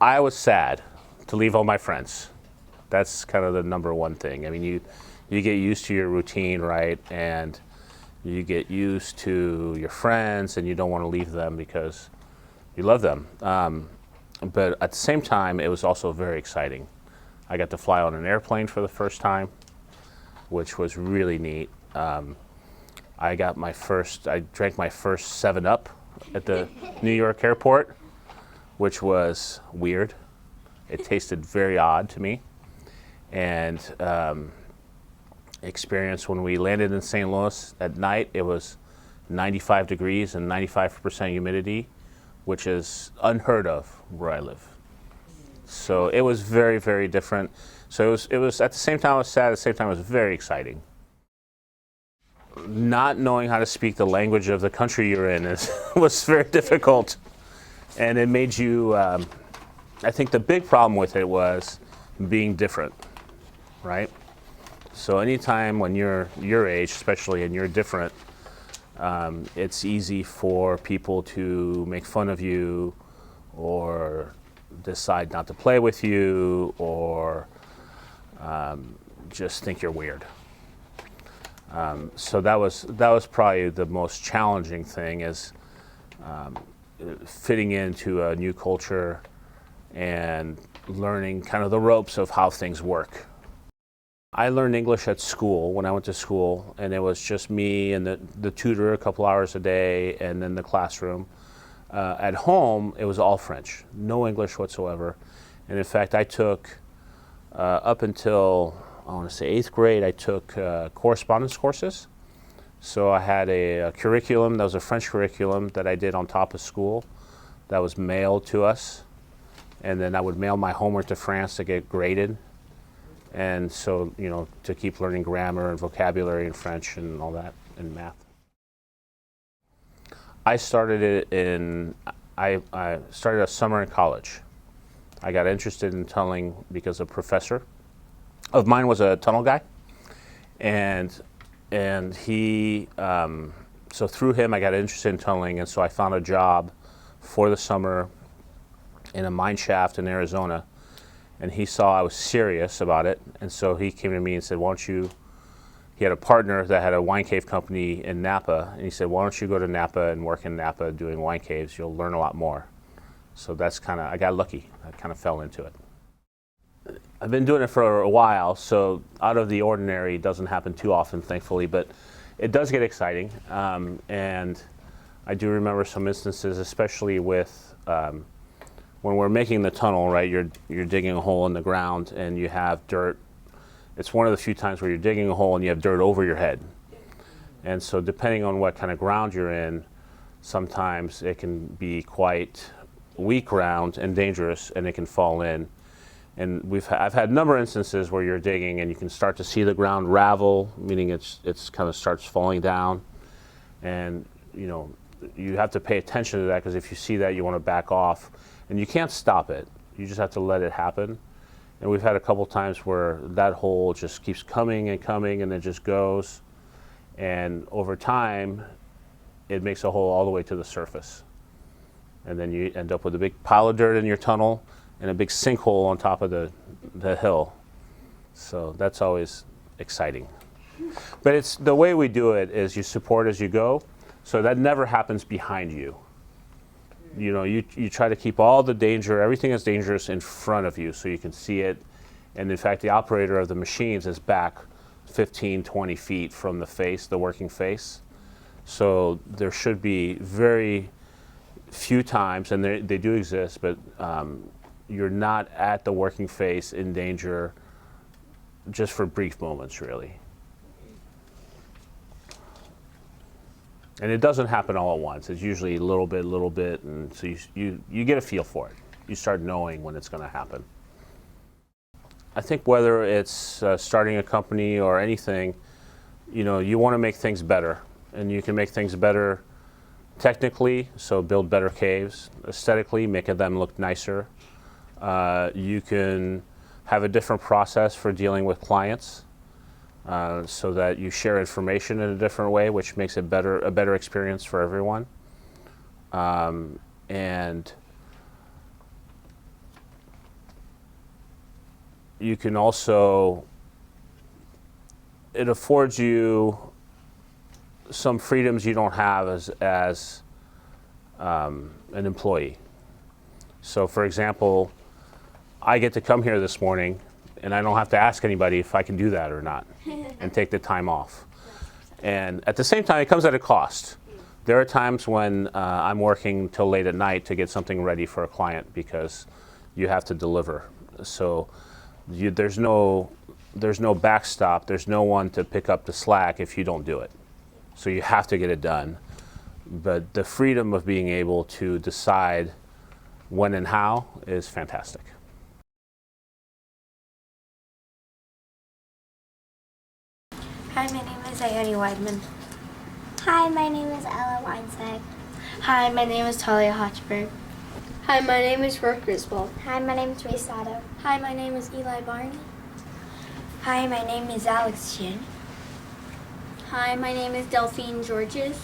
I was sad to leave all my friends. That's kind of the number one thing. I mean, you get used to your routine, right? And you get used to your friends, and you don't want to leave them because you love them. But at the same time, it was also very exciting. I got to fly on an airplane for the first time, which was really neat. I drank my first 7-Up at the New York airport, which was weird. It tasted very odd to me. And experience when we landed in St. Louis at night, it was 95 degrees and 95% humidity, which is unheard of where I live. So it was very, very different. So it was at the same time I was sad, at the same time it was very exciting. Not knowing how to speak the language of the country you're in was very difficult. And it made you, I think the big problem with it was being different, right? So anytime when you're your age, especially, and you're different, it's easy for people to make fun of you or decide not to play with you or just think you're weird. So that was probably the most challenging thing, is fitting into a new culture and learning kind of the ropes of how things work. I learned English at school when I went to school, and it was just me and the tutor a couple hours a day, and then the classroom. At home, it was all French, no English whatsoever. And in fact, I took, up until, I want to say 8th grade, I took correspondence courses. So I had a curriculum that was a French curriculum that I did on top of school that was mailed to us. And then I would mail my homework to France to get graded. And so, to keep learning grammar and vocabulary in French and all that, and math. I started I started a summer in college. I got interested in tunneling because a professor of mine was a tunnel guy. And he, so through him I got interested in tunneling, and so I found a job for the summer in a mine shaft in Arizona. And he saw I was serious about it, and so he came to me and said, he had a partner that had a wine cave company in Napa, and he said, why don't you go to Napa and work in Napa doing wine caves? You'll learn a lot more. So that's I got lucky. I kind of fell into it. I've been doing it for a while, so out of the ordinary doesn't happen too often, thankfully, but it does get exciting. And I do remember some instances, especially with when we're making the tunnel, right, you're digging a hole in the ground and you have dirt. It's one of the few times where you're digging a hole and you have dirt over your head. And so depending on what kind of ground you're in, sometimes it can be quite weak ground and dangerous, and it can fall in. And I've had a number of instances where you're digging and you can start to see the ground ravel, meaning it's kind of starts falling down. And you have to pay attention to that, because if you see that, you want to back off. And you can't stop it. You just have to let it happen. And we've had a couple times where that hole just keeps coming and coming, and it just goes. And over time, it makes a hole all the way to the surface. And then you end up with a big pile of dirt in your tunnel and a big sinkhole on top of the hill. So that's always exciting. But it's the way we do it is you support as you go. So that never happens behind you. You try to keep all the danger, everything that's dangerous, in front of you so you can see it. And in fact, the operator of the machines is back 15, 20 feet from the face, the working face. So there should be very few times, and they do exist, but you're not at the working face in danger just for brief moments, really. And it doesn't happen all at once. It's usually a little bit, and so you get a feel for it. You start knowing when it's going to happen. I think whether it's starting a company or anything, you want to make things better, and you can make things better technically, so build better caves. Aesthetically, making them look nicer. You can have a different process for dealing with clients. So that you share information in a different way, which makes it a better experience for everyone. And you can also, it affords you some freedoms you don't have as an employee. So for example, I get to come here this morning and I don't have to ask anybody if I can do that or not and take the time off. And at the same time, it comes at a cost. There are times when I'm working till late at night to get something ready for a client because you have to deliver. So there's no backstop. There's no one to pick up the slack if you don't do it. So you have to get it done. But the freedom of being able to decide when and how is fantastic. Hi, my name is Ayani Weidman. Hi, my name is Ella Weinstein. Hi, my name is Talia Hochberg. Hi, my name is Rourke Griswold. Hi, my name is Risato. Hi, my name is Eli Barney. Hi, my name is Alex Chin. Hi, my name is Delphine Georges.